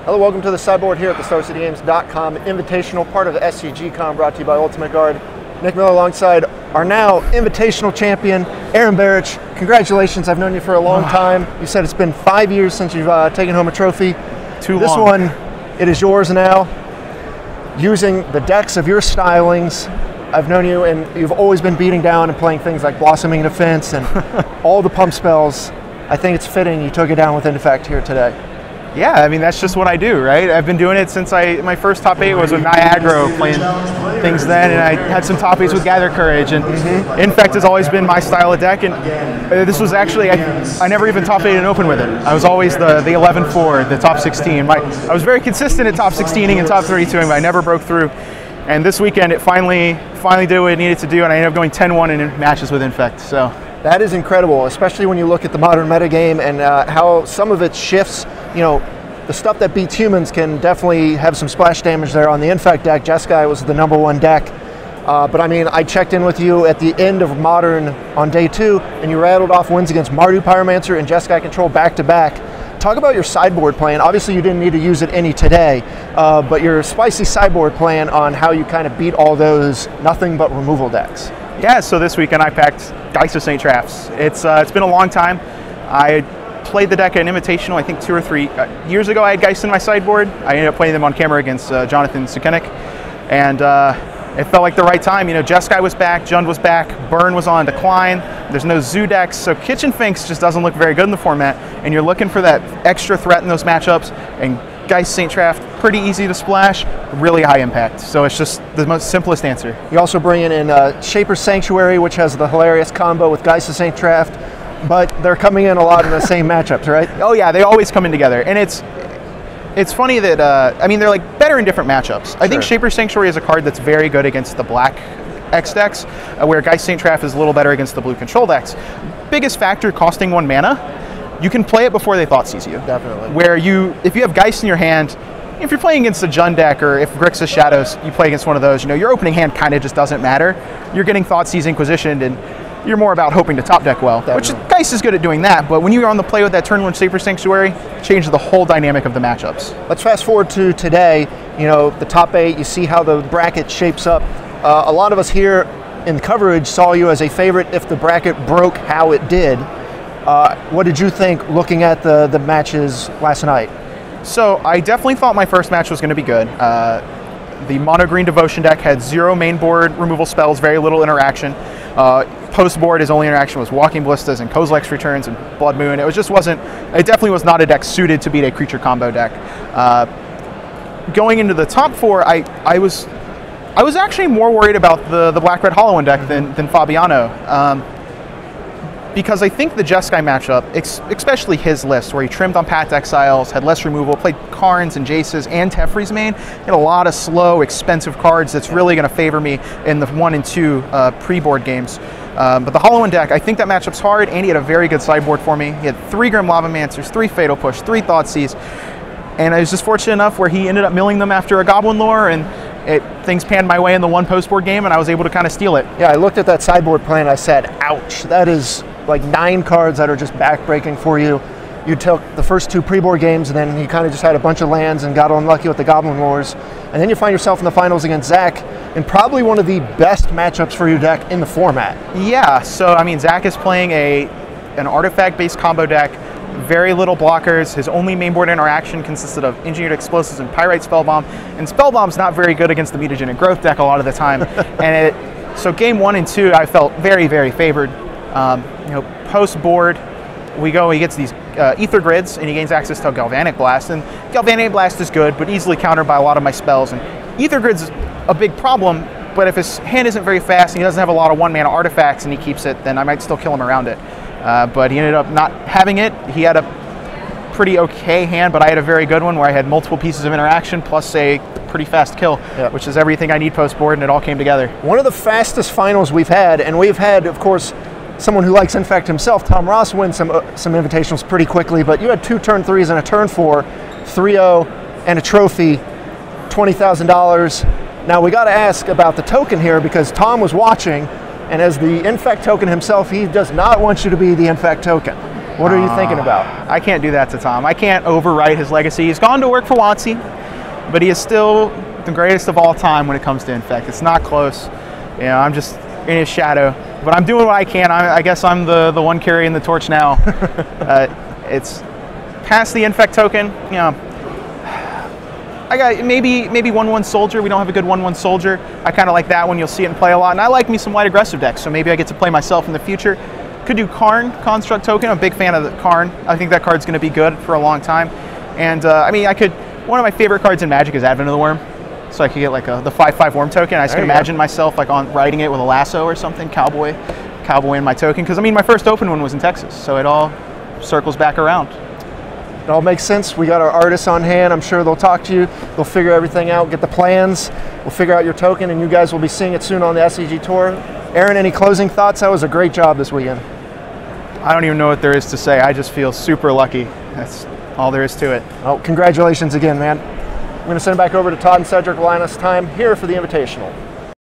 Hello, welcome to the Sideboard here at the StarCityGames.com Invitational, part of the SCGINVI, brought to you by Ultimate Guard. Nick Miller alongside our now Invitational champion, Aaron Barich. Congratulations, I've known you for a long time. You said it's been 5 years since you've taken home a trophy. Too long. This one, it is yours now. Using the decks of your stylings, I've known you and you've always been beating down and playing things like Blossoming Defense and all the pump spells. I think it's fitting you took it down with Infect here today. Yeah, I mean, that's just what I do, right? I've been doing it since my first top 8 was with Niagara, playing things then, and I had some top 8s with Gather Courage, and Infect has always been my style of deck, and this was actually, I never even top 8 and open with it. I was always the 11-4, the top 16. I was very consistent at top 16ing and top 32ing, but I never broke through. And this weekend, it finally did what it needed to do, and I ended up going 10-1 in matches with Infect, so. That is incredible, especially when you look at the modern metagame and how some of it shifts. You know, the stuff that beats humans can definitely have some splash damage there. On the Infect deck, Jeskai was the #1 deck. But I mean, I checked in with you at the end of Modern on day 2, and you rattled off wins against Mardu Pyromancer and Jeskai Control back-to-back. Talk about your sideboard plan. Obviously, you didn't need to use it any today, but your spicy sideboard plan on how you kind of beat all those nothing but removal decks. Yeah, so this weekend I packed Geist of St. Traphs. It's been a long time. I played the deck at an Invitational, I think 2 or 3 years ago. I had Geist in my sideboard. I ended up playing them on camera against Jonathan Sukenik, and it felt like the right time. You know, Jeskai was back, Jund was back, Burn was on decline. There's no Zoo decks, so Kitchen Finks just doesn't look very good in the format, and you're looking for that extra threat in those matchups, and Geist St. Traft, pretty easy to splash, really high impact. So it's just the most simplest answer. You also bring in Shaper's Sanctuary, which has the hilarious combo with Geist of St. Traft, but they're coming in a lot in the same matchups, right? Oh yeah, they always come in together. And it's funny that, I mean, they're like better in different matchups. I think Shaper's Sanctuary is a card that's very good against the black X decks, where Geist St. Traft is a little better against the blue control decks. Biggest factor, costing 1 mana. You can play it before they Thoughtseize you. Definitely. Where if you have Geist in your hand, if you're playing against a Jund deck or if Grixis Shadows, you play against one of those, you know, your opening hand kind of just doesn't matter. You're getting Thoughtseize Inquisitioned and you're more about hoping to top deck well, which Geist is good at doing that, but when you're on the play with that turn 1 Shaper Sanctuary, it changes the whole dynamic of the matchups. Let's fast forward to today. You know, the top 8, you see how the bracket shapes up. A lot of us here in coverage saw you as a favorite if the bracket broke how it did. What did you think looking at the matches last night? So I definitely thought my first match was going to be good. The mono green Devotion deck had 0 main board removal spells, very little interaction. Post board, his only interaction was Walking Ballistas and Kozilek's Returns and Blood Moon. It definitely was not a deck suited to beat a creature combo deck. Going into the top 4, I was actually more worried about the Black-Red Hollow deck than Fabiano. Because I think the Jeskai matchup, especially his list, where he trimmed on Path Exiles, had less removal, played Karns and Jaces and Teferi's main, had a lot of slow, expensive cards that's really going to favor me in the 1 and 2 pre-board games. But the Hollow deck, I think that matchup's hard, and he had a very good sideboard for me. He had 3 Grim Lavamancers, 3 Fatal Push, 3 Thoughtseize, and I was just fortunate enough where he ended up milling them after a Goblin Lore, and things panned my way in the 1 post-board game, and I was able to kind of steal it. Yeah, I looked at that sideboard plan and I said, ouch, that is like 9 cards that are just backbreaking for you. You took the first 2 pre-board games, and then you kind of just had a bunch of lands and got unlucky with the Goblin Wars. And then you find yourself in the finals against Zach, in probably one of the best matchups for your deck in the format. Yeah, so I mean, Zach is playing an artifact-based combo deck, very little blockers. His only mainboard interaction consisted of Engineered Explosives and Pyrite Spellbomb, and Spellbomb's not very good against the Mutagenic Growth deck a lot of the time. So game 1 and 2, I felt very, very favored. You know, post board, he gets these Ether Grids, and he gains access to Galvanic Blast, and Galvanic Blast is good, but easily countered by a lot of my spells, and Ether Grid's a big problem, but if his hand isn't very fast and he doesn't have a lot of 1-mana artifacts and he keeps it, then I might still kill him around it. But he ended up not having it. He had a pretty okay hand, but I had a very good one where I had multiple pieces of interaction plus a pretty fast kill, which is everything I need post-board, and it all came together. One of the fastest finals we've had, and we've had, of course, someone who likes Infect himself, Tom Ross, win some invitationals pretty quickly, but you had 2 turn 3s and a turn 4, 3-0, and a trophy, $20,000. Now we got to ask about the token here because Tom was watching, and as the Infect token himself, he does not want you to be the Infect token. What are you thinking about? I can't do that to Tom. I can't overwrite his legacy. He's gone to work for WotC, but he is still the greatest of all time when it comes to Infect. It's not close. You know, I'm just in his shadow, but I'm doing what I can. I guess I'm the one carrying the torch now. It's past the Infect token. You know, I got maybe 1/1 soldier. We don't have a good 1/1 soldier. I kind of like that one. You'll see it in play a lot, and I like me some white aggressive decks. So maybe I get to play myself in the future. Could do Karn, Construct token. I'm a big fan of the Karn. I think that card's going to be good for a long time. And I mean, one of my favorite cards in Magic is Advent of the Worm. So I could get like the 5/5 Worm token. I just can imagine myself like riding it with a lasso or something, cowboy in my token. Because I mean, my first open one was in Texas, so it all circles back around. It all makes sense. We got our artists on hand. I'm sure they'll talk to you. They'll figure everything out, get the plans. We'll figure out your token, and you guys will be seeing it soon on the SCG Tour. Aaron, any closing thoughts? That was a great job this weekend. I don't even know what there is to say. I just feel super lucky. That's all there is to it. Oh, congratulations again, man. I'm going to send it back over to Todd and Cedric Linus. Time here for the Invitational.